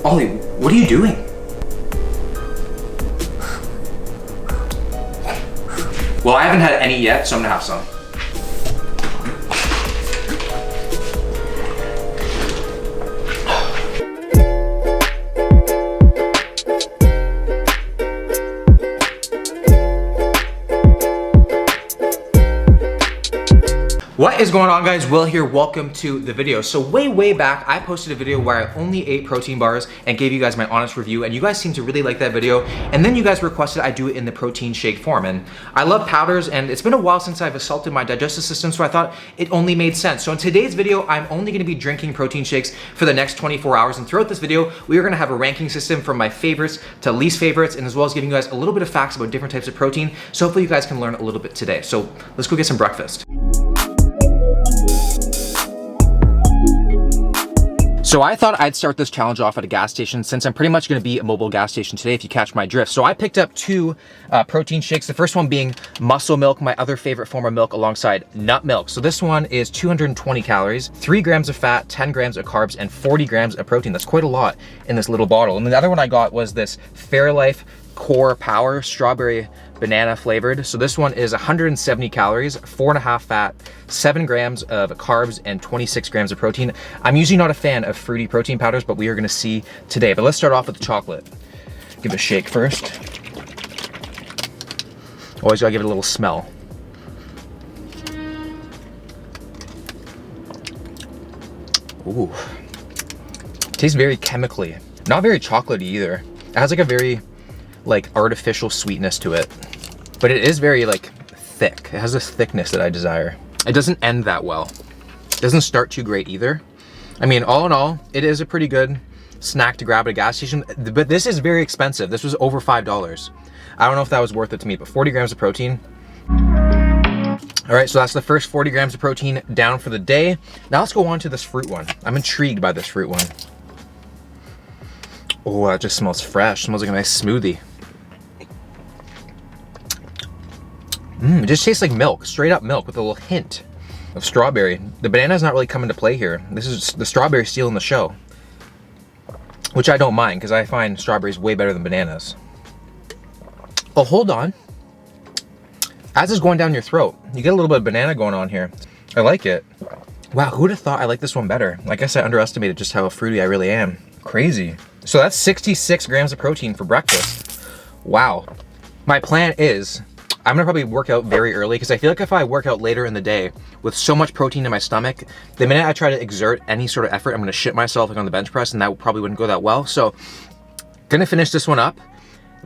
Ollie, what are you doing? Well, I haven't had any yet, so I'm gonna have some. What is going on, guys? Will here. Welcome to the video. So way back, I posted a video where I only ate protein bars and gave you guys my honest review, and you guys seem to really like that video. And then you guys requested I do it in the protein shake form. And I love powders, and it's been a while since I've assaulted my digestive system, so I thought it only made sense. So in today's video, I'm only gonna be drinking protein shakes for the next 24 hours. And throughout this video, we are gonna have a ranking system from my favorites to least favorites, and as well as giving you guys a little bit of facts about different types of protein. So hopefully you guys can learn a little bit today. So let's go get some breakfast. So I thought I'd start this challenge off at a gas station, since I'm pretty much gonna be a mobile gas station today, if you catch my drift. So I picked up two protein shakes. The first one being muscle milk, my other favorite form of milk, alongside nut milk. So this one is 220 calories, 3 grams of fat, 10 grams of carbs, and 40 grams of protein. That's quite a lot in this little bottle. And the other one I got was this Fairlife Core Power strawberry banana flavored. So this one is 170 calories, 4.5 fat, 7 grams of carbs, and 26 grams of protein. I'm usually not a fan of fruity protein powders, but we are gonna see today. But let's start off with the chocolate. Give it a shake first. Always gotta give it a little smell. Ooh. Tastes very chemically. Not very chocolatey either. It has like a very artificial sweetness to it, but it is very thick. It has this thickness that I desire. It doesn't end that well. It doesn't start too great either. I mean, all in all, it is a pretty good snack to grab at a gas station, but this is very expensive. This was over $5. I don't know if that was worth it to me, but 40 grams of protein. All right, so that's the first 40 grams of protein down for the day. Now let's go on to this fruit one. I'm intrigued by this fruit one. Oh, that just smells fresh. It smells like a nice smoothie. It just tastes like milk, straight up milk with a little hint of strawberry. The banana's not really coming to play here. This is the strawberry stealing the show, which I don't mind because I find strawberries way better than bananas. Oh, hold on. As it's going down your throat, you get a little bit of banana going on here. I like it. Wow, who would have thought I like this one better? I guess I underestimated just how fruity I really am. Crazy. So that's 66 grams of protein for breakfast. Wow. My plan is, I'm gonna probably work out very early, because I feel like if I work out later in the day with so much protein in my stomach, the minute I try to exert any sort of effort, I'm gonna shit myself on the bench press, and that probably wouldn't go that well. So gonna finish this one up,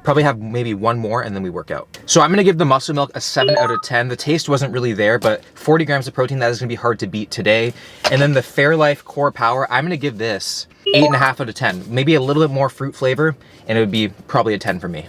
probably have maybe one more, and then we work out. So I'm gonna give the muscle milk a 7 out of 10. The taste wasn't really there, but 40 grams of protein, that is gonna be hard to beat today. And then the Fairlife Core Power, I'm gonna give this 8.5 out of 10. Maybe a little bit more fruit flavor, and it would be probably a 10 for me.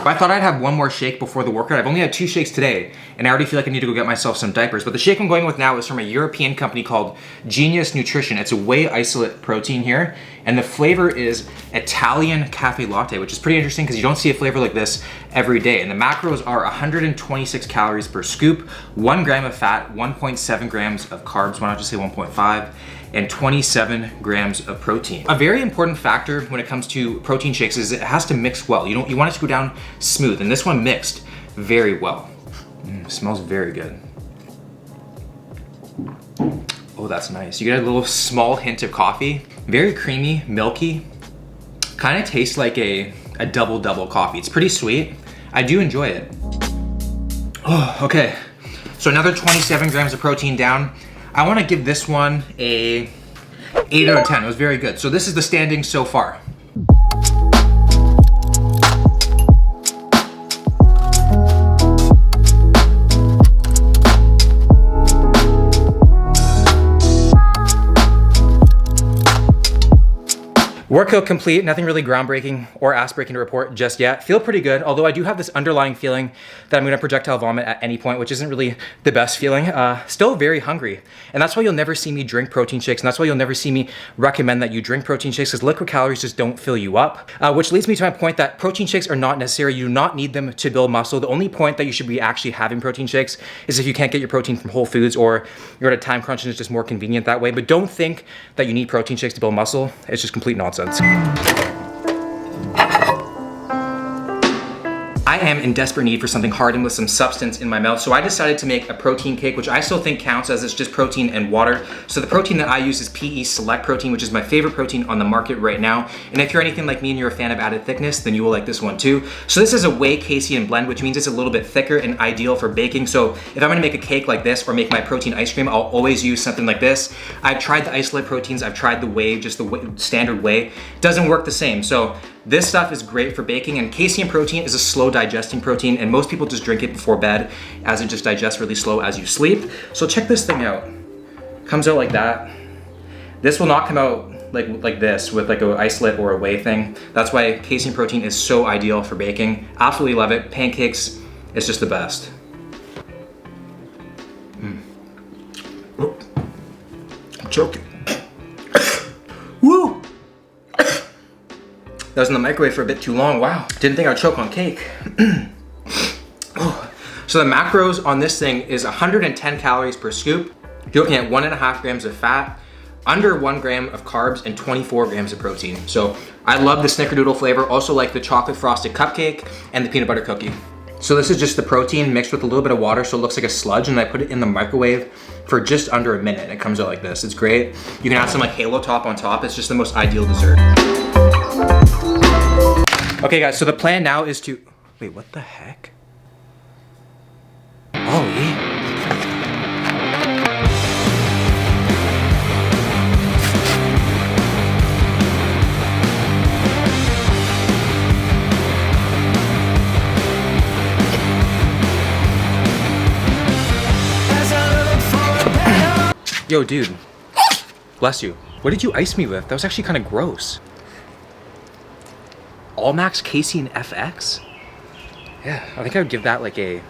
But I thought I'd have one more shake before the workout. I've only had 2 shakes today, and I already feel like I need to go get myself some diapers. But the shake I'm going with now is from a European company called Genius Nutrition. It's a whey isolate protein here, and the flavor is Italian cafe latte, which is pretty interesting because you don't see a flavor like this every day. And the macros are 126 calories per scoop, 1 gram of fat, 1.7 grams of carbs, why not just say 1.5, and 27 grams of protein. A very important factor when it comes to protein shakes is it has to mix well. You want it to go down smooth, and this one mixed very well. Smells very good. Oh, that's nice. You get a little small hint of coffee. Very creamy, milky. Kind of tastes like a double coffee. It's pretty sweet. I do enjoy it. Oh, okay. So another 27 grams of protein down. I want to give this one a 8 out of 10. It was very good. So this is the standings so far. Workout complete, nothing really groundbreaking or ass-breaking to report just yet. Feel pretty good, although I do have this underlying feeling that I'm gonna projectile vomit at any point, which isn't really the best feeling. Still very hungry. And that's why you'll never see me drink protein shakes, and that's why you'll never see me recommend that you drink protein shakes, because liquid calories just don't fill you up. Which leads me to my point that protein shakes are not necessary. You do not need them to build muscle. The only point that you should be actually having protein shakes is if you can't get your protein from Whole Foods, or you're at a time crunch and it's just more convenient that way. But don't think that you need protein shakes to build muscle. It's just complete nonsense. I am in desperate need for something hard and with some substance in my mouth, so I decided to make a protein cake, which I still think counts as it's just protein and water. So the protein that I use is PE Select Protein, which is my favorite protein on the market right now. And if you're anything like me and you're a fan of added thickness, then you will like this one too. So this is a whey casein blend, which means it's a little bit thicker and ideal for baking. So if I'm gonna make a cake like this or make my protein ice cream, I'll always use something like this. I've tried the isolate proteins, I've tried the whey, just the standard whey. Doesn't work the same. So this stuff is great for baking, and casein protein is a slow digesting protein, and most people just drink it before bed as it just digests really slow as you sleep. So check this thing out. Comes out like that. This will not come out like this with like an isolate or a whey thing. That's why casein protein is so ideal for baking. Absolutely love it. Pancakes, it's just the best. Oh, I'm choking. Woo! That was in the microwave for a bit too long. Wow. Didn't think I'd choke on cake. Oh. So the macros on this thing is 110 calories per scoop. You're looking at 1.5 grams of fat, under 1 gram of carbs, and 24 grams of protein. So I love the snickerdoodle flavor. Also like the chocolate frosted cupcake and the peanut butter cookie. So this is just the protein mixed with a little bit of water, so it looks like a sludge, and I put it in the microwave for just under a minute. It comes out like this. It's great. You can add some like Halo Top on top. It's just the most ideal dessert. Okay guys, so the plan now is to, wait, what the heck? Oh yeah. Yo dude, bless you. What did you ice me with? That was actually kind of gross. All Max Casein FX? Yeah, I think I would give that like a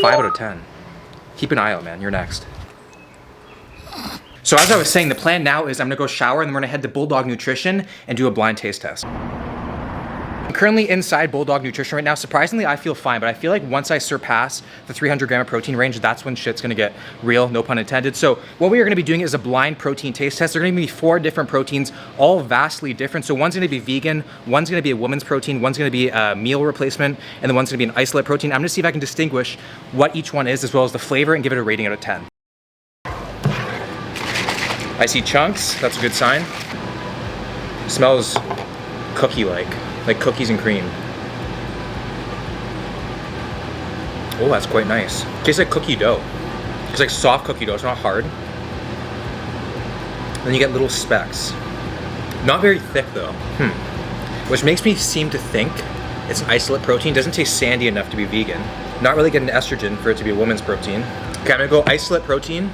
5 out of 10. Keep an eye out, man. You're next. So as I was saying, the plan now is I'm gonna go shower and then we're gonna head to Bulldog Nutrition and do a blind taste test. I'm currently inside Bulldog Nutrition right now. Surprisingly, I feel fine, but I feel like once I surpass the 300 gram of protein range, that's when shit's gonna get real, no pun intended. So what we are gonna be doing is a blind protein taste test. There are gonna be 4 different proteins, all vastly different. So one's gonna be vegan, one's gonna be a woman's protein, one's gonna be a meal replacement, and then one's gonna be an isolate protein. I'm gonna see if I can distinguish what each one is, as well as the flavor, and give it a rating out of 10. I see chunks, that's a good sign. Smells cookie-like cookies and cream. Oh, that's quite nice. Tastes like cookie dough. It's like soft cookie dough, it's not hard. Then you get little specks. Not very thick though. Which makes me seem to think it's an isolate protein. Doesn't taste sandy enough to be vegan. Not really getting estrogen for it to be a woman's protein. Okay, I'm gonna go isolate protein,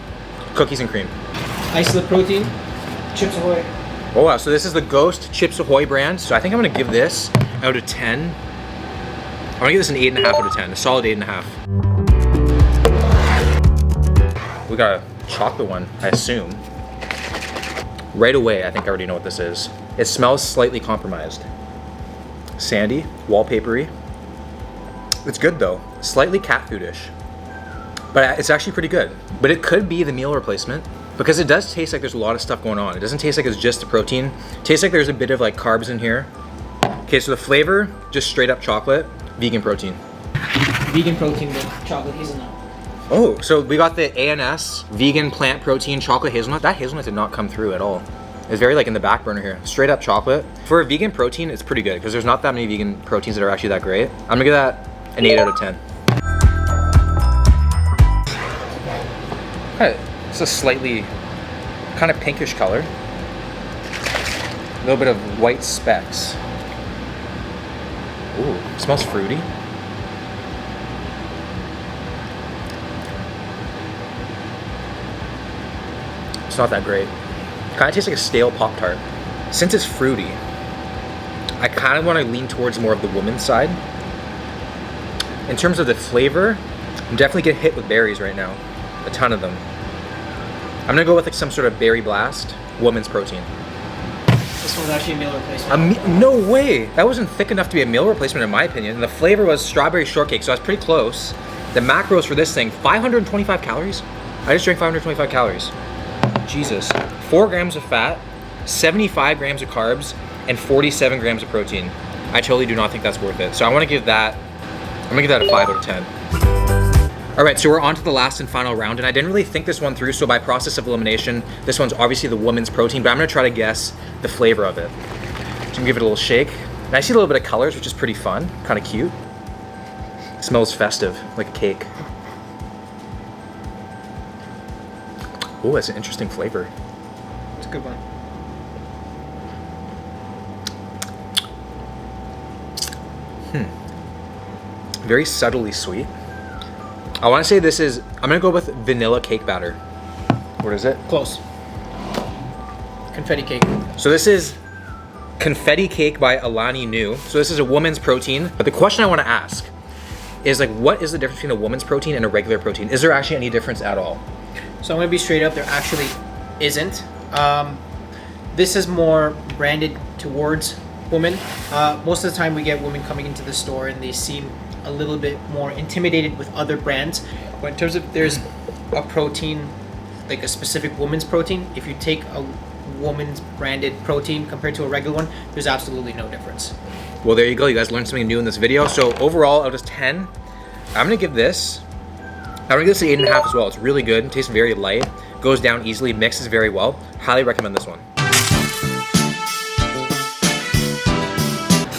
cookies and cream. Isolate protein, Chips Ahoy. Oh wow, so this is the Ghost Chips Ahoy brand. So I think I'm gonna give this out of 10. I'm gonna give this an 8.5 out of 10, a solid 8.5. We got a chocolate one, I assume. Right away, I think I already know what this is. It smells slightly compromised. Sandy, wallpapery. It's good though, slightly cat foodish. But it's actually pretty good. But it could be the meal replacement, because it does taste like there's a lot of stuff going on. It doesn't taste like it's just the protein. It tastes like there's a bit of like carbs in here. Okay, so the flavor, just straight up chocolate, vegan protein. Vegan protein with chocolate hazelnut. Oh, so we got the ANS vegan plant protein chocolate hazelnut. That hazelnut did not come through at all. It's very like in the back burner here. Straight up chocolate. For a vegan protein, it's pretty good because there's not that many vegan proteins that are actually that great. I'm gonna give that an 8 out of 10. It's a slightly kind of pinkish color. A little bit of white specks. Ooh, it smells fruity. It's not that great. Kind of tastes like a stale Pop-Tart. Since it's fruity, I kind of want to lean towards more of the woman's side. In terms of the flavor, I'm definitely getting hit with berries right now. A ton of them. I'm gonna go with like some sort of berry blast, woman's protein. This one's actually a meal replacement. No way! That wasn't thick enough to be a meal replacement in my opinion. And the flavor was strawberry shortcake, so I was pretty close. The macros for this thing, 525 calories? I just drank 525 calories. Jesus. 4 grams of fat, 75 grams of carbs, and 47 grams of protein. I totally do not think that's worth it. So I wanna give that, I'm gonna give that a 5 out of 10. All right, so we're on to the last and final round, and I didn't really think this one through, so by process of elimination, this one's obviously the woman's protein, but I'm gonna try to guess the flavor of it. So I'm gonna give it a little shake. And I see a little bit of colors, which is pretty fun, kind of cute. It smells festive, like a cake. Oh, that's an interesting flavor. It's a good one. Very subtly sweet. I want to say this is, I'm gonna go with vanilla cake batter. What is it? Close. Confetti cake. So this is confetti cake by Alani Nu. So this is a woman's protein. But the question I want to ask is like, what is the difference between a woman's protein and a regular protein? Is there actually any difference at all? So I'm gonna be straight up, there actually isn't. This is more branded towards women. Most of the time we get women coming into the store and they seem a little bit more intimidated with other brands. But in terms of there's a protein, like a specific woman's protein, if you take a woman's branded protein compared to a regular one, there's absolutely no difference. Well, there you go. You guys learned something new in this video. So overall, out of 10, I'm gonna give this, I'm gonna give this an 8.5 as well. It's really good. It tastes very light, goes down easily, mixes very well. Highly recommend this one.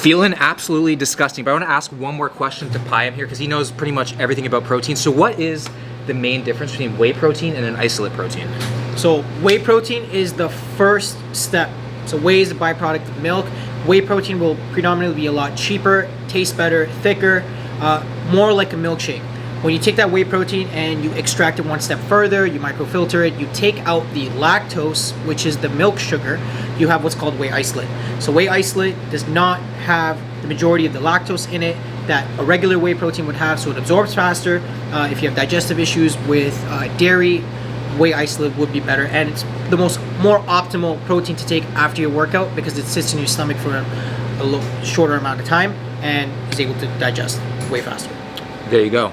Feeling absolutely disgusting, but I want to ask one more question to Payam here because he knows pretty much everything about protein. So what is the main difference between whey protein and an isolate protein? So whey protein is the first step. So whey is a byproduct of milk. Whey protein will predominantly be a lot cheaper, taste better, thicker, more like a milkshake. When you take that whey protein and you extract it one step further, you microfilter it, you take out the lactose, which is the milk sugar, you have what's called whey isolate. So whey isolate does not have the majority of the lactose in it that a regular whey protein would have, so it absorbs faster. If you have digestive issues with dairy, whey isolate would be better, and it's the more optimal protein to take after your workout because it sits in your stomach for a little shorter amount of time and is able to digest way faster. There you go.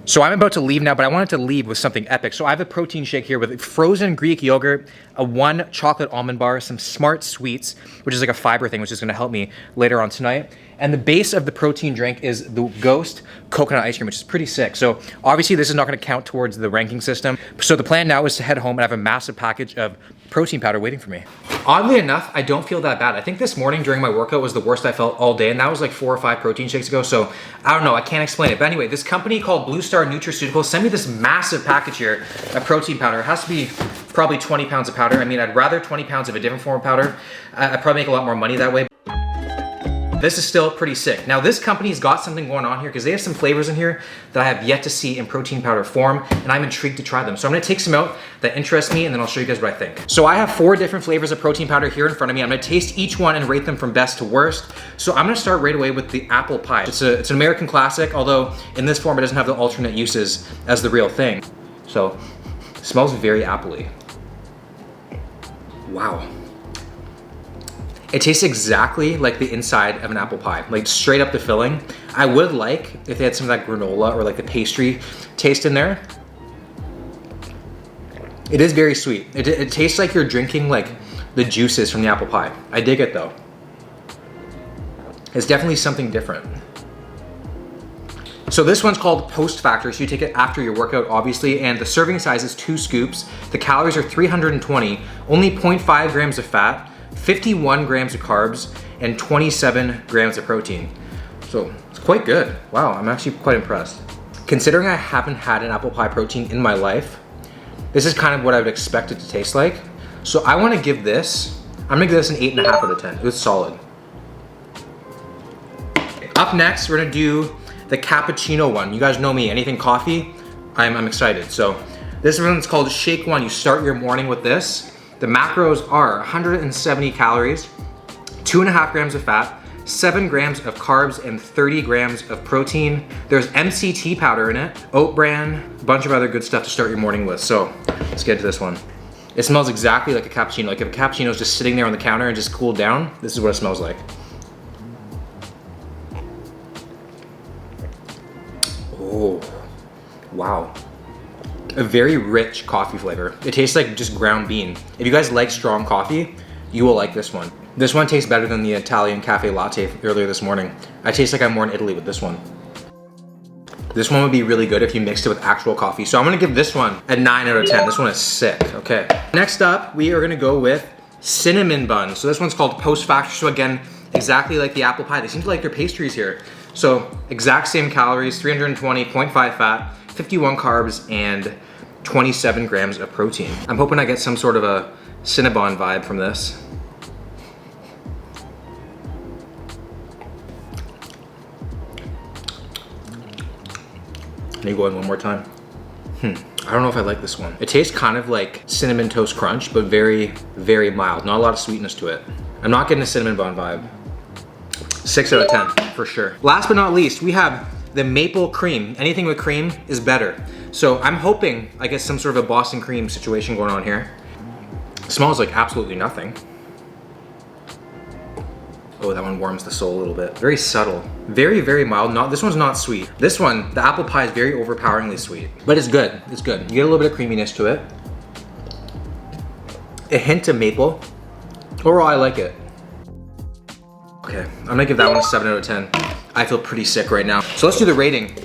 So I'm about to leave now, but I wanted to leave with something epic. So I have a protein shake here with frozen Greek yogurt, a 1 chocolate almond bar, some Smart Sweets, which is like a fiber thing, which is gonna help me later on tonight. And the base of the protein drink is the Ghost coconut ice cream, which is pretty sick. So obviously this is not gonna count towards the ranking system. So the plan now is to head home and have a massive package of protein powder waiting for me. Oddly enough, I don't feel that bad. I think this morning during my workout was the worst I felt all day, and that was like 4 or 5 protein shakes ago, so I don't know, I can't explain it. But anyway, this company called Blue Star Nutraceuticals sent me this massive package here of protein powder. It has to be probably 20 pounds of powder. I mean, I'd rather 20 pounds of a different form of powder. I'd probably make a lot more money that way. This is still pretty sick. Now this company's got something going on here because they have some flavors in here that I have yet to see in protein powder form, and I'm intrigued to try them. So I'm gonna take some out that interest me, and then I'll show you guys what I think. So I have 4 different flavors of protein powder here in front of me. I'm gonna taste each one and rate them from best to worst. So I'm gonna start right away with the apple pie. It's an American classic, although in this form it doesn't have the alternate uses as the real thing. So it smells very appley. Wow. It tastes exactly like the inside of an apple pie, like straight up the filling. I would like if they had some of that granola or like the pastry taste in there. It is very sweet. It tastes like you're drinking like the juices from the apple pie. I dig it though. It's definitely something different. So this one's called Post Factor, so you take it after your workout, obviously, and the serving size is 2 scoops. The calories are 320, only 0.5 grams of fat, 51 grams of carbs, and 27 grams of protein. So it's quite good. Wow, I'm actually quite impressed. Considering I haven't had an apple pie protein in my life, this is kind of what I would expect it to taste like. So I want to give this, I'm gonna give this an 8.5 out of 10. It was solid. Up next, we're gonna do the cappuccino one. You guys know me, anything coffee, I'm excited. So this one's called Shake One. You start your morning with this. The macros are 170 calories, 2.5 grams of fat, 7 grams of carbs, and 30 grams of protein. There's MCT powder in it, oat bran, a bunch of other good stuff to start your morning with. So let's get to this one. It smells exactly like a cappuccino. Like if a cappuccino is just sitting there on the counter and just cooled down, this is what it smells like. Oh, wow. A very rich coffee flavor. It tastes like just ground bean. If you guys like strong coffee, you will like this one. This one tastes better than the Italian cafe latte earlier this morning. I taste like I'm more in Italy with this one. This one would be really good if you mixed it with actual coffee. So I'm gonna give this one a 9 out of 10. This one is sick, okay. Next up, we are gonna go with cinnamon bun. So this one's called Post Factory. So again, exactly like the apple pie. They seem to like their pastries here. So exact same calories, 320.5 fat, 51 carbs, and 27 grams of protein. I'm hoping I get some sort of a Cinnabon vibe from this. Let me go in one more time. I don't know if I like this one. It tastes kind of like Cinnamon Toast Crunch, but very, very mild. Not a lot of sweetness to it. I'm not getting a cinnamon bun vibe. 6 out of 10, for sure. Last but not least, we have the maple cream. Anything with cream is better. So I'm hoping I get some sort of a Boston cream situation going on here. It smells like absolutely nothing. Oh, that one warms the soul a little bit. Very subtle. Very, very mild. This one's not sweet. This one, the apple pie is very overpoweringly sweet. But it's good. It's good. You get a little bit of creaminess to it. A hint of maple. Overall, I like it. Okay, I'm gonna give that one a 7 out of 10. I feel pretty sick right now. So let's do the rating.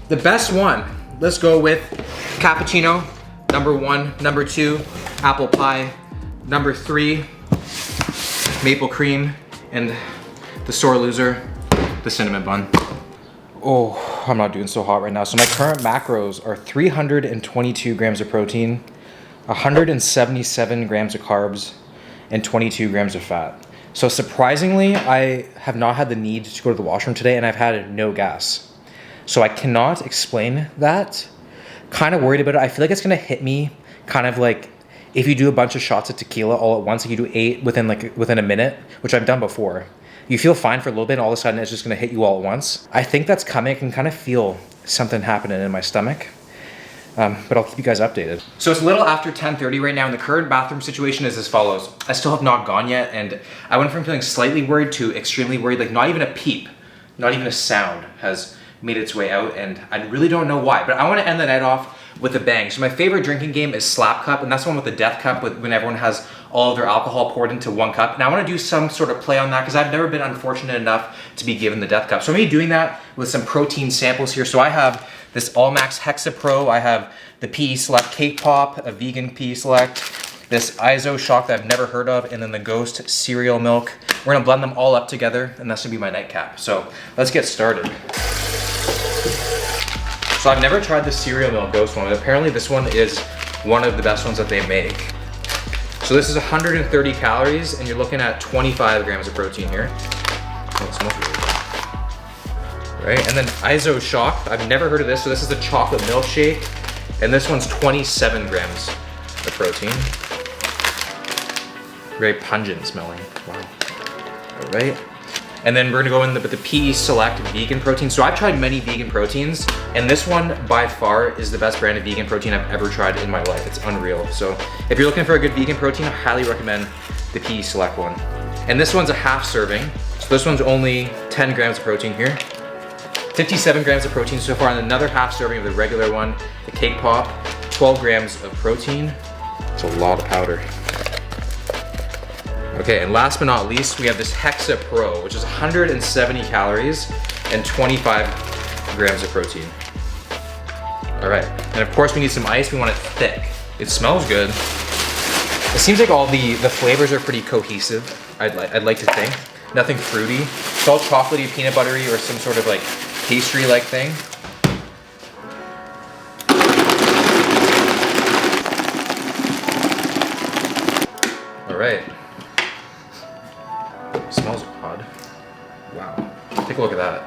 The best one, let's go with cappuccino, number 1, number 2, apple pie, number 3, maple cream, and the sore loser, the cinnamon bun. Oh, I'm not doing so hot right now. So my current macros are 322 grams of protein, 177 grams of carbs, and 22 grams of fat. So surprisingly, I have not had the need to go to the washroom today, and I've had no gas. So I cannot explain that. Kind of worried about it. I feel like it's gonna hit me kind of like if you do a bunch of shots of tequila all at once, like you do 8 within a minute, which I've done before. You feel fine for a little bit, and all of a sudden it's just gonna hit you all at once. I think that's coming. I can kind of feel something happening in my stomach. But I'll keep you guys updated. So it's a little after 10:30 right now, and the current bathroom situation is as follows. I still have not gone yet, and I went from feeling slightly worried to extremely worried. Like not even a peep, not even a sound has made its way out, and I really don't know why. But I want to end the night off with a bang. So my favorite drinking game is Slap Cup, and that's the one with the death cup when everyone has all of their alcohol poured into one cup. And I want to do some sort of play on that because I've never been unfortunate enough to be given the death cup. So I'm going to be doing that with some protein samples here. So I have this Allmax Hexa Pro, I have the PE Select Cake Pop, a vegan PE Select, this Iso Shock that I've never heard of, and then the Ghost cereal milk. We're gonna blend them all up together, and that's gonna be my nightcap. So let's get started. So I've never tried the cereal milk Ghost one, but apparently this one is one of the best ones that they make. So this is 130 calories, and you're looking at 25 grams of protein here. Oh, it smells really good. Right, and then Iso Shock, I've never heard of this, so this is a chocolate milkshake, and this one's 27 grams of protein. Very pungent smelling, wow. All right, and then we're gonna go in with the PE Select vegan protein. So I've tried many vegan proteins, and this one by far is the best brand of vegan protein I've ever tried in my life. It's unreal. So if you're looking for a good vegan protein, I highly recommend the PE Select one. And this one's a half serving, so this one's only 10 grams of protein here. 57 grams of protein so far, and another half serving of the regular one, the Cake Pop, 12 grams of protein. It's a lot of powder. Okay, and last but not least, we have this Hexa Pro, which is 170 calories and 25 grams of protein. All right, and of course we need some ice. We want it thick. It smells good. It seems like all the flavors are pretty cohesive, I'd like to think. Nothing fruity. It's all chocolatey, peanut buttery, or some sort of like pastry-like thing. Take a look at that.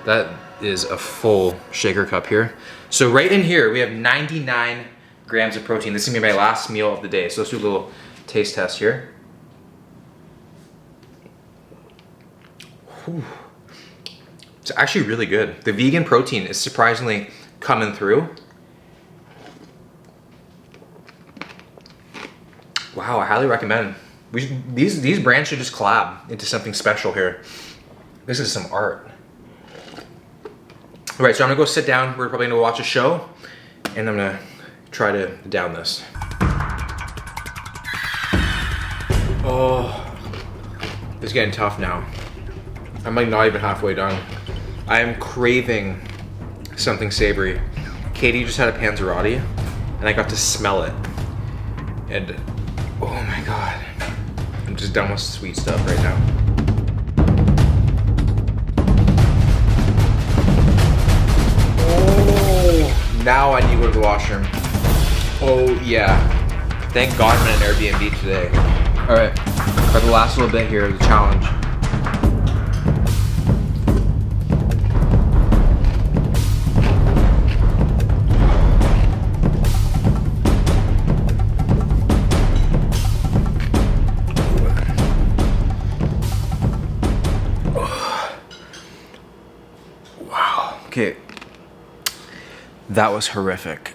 That is a full shaker cup here. So right in here, we have 99 grams of protein. This is gonna be my last meal of the day. So let's do a little taste test here. Whew. It's actually really good. The vegan protein is surprisingly coming through. Wow, I highly recommend. These brands should just collab into something special here. This is some art. All right, so I'm gonna go sit down. We're probably gonna watch a show, and I'm gonna try to down this. Oh, it's getting tough now. I'm like not even halfway done. I am craving something savory. Katie just had a panzerotti, and I got to smell it. And oh my God, I'm just done with sweet stuff right now. Oh, now I need to go to the washroom. Oh yeah, thank God I'm in an Airbnb today. All right, for the last little bit here, the challenge. Okay, that was horrific.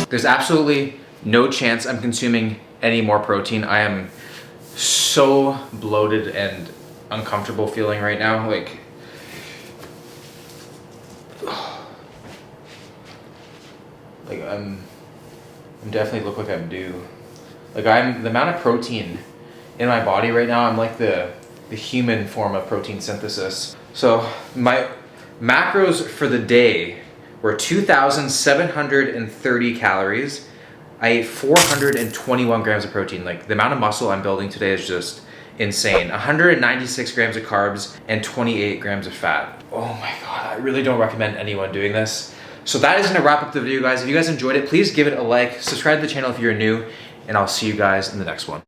There's absolutely no chance I'm consuming any more protein. I am so bloated and uncomfortable feeling right now. Like, I'm definitely look like I'm due. Like the amount of protein in my body right now, I'm like the human form of protein synthesis. So my macros for the day were 2,730 calories. I ate 421 grams of protein. Like the amount of muscle I'm building today is just insane. 196 grams of carbs and 28 grams of fat. Oh my God, I really don't recommend anyone doing this. So that is gonna wrap up the video, guys. If you guys enjoyed it, please give it a like, subscribe to the channel if you're new, and I'll see you guys in the next one.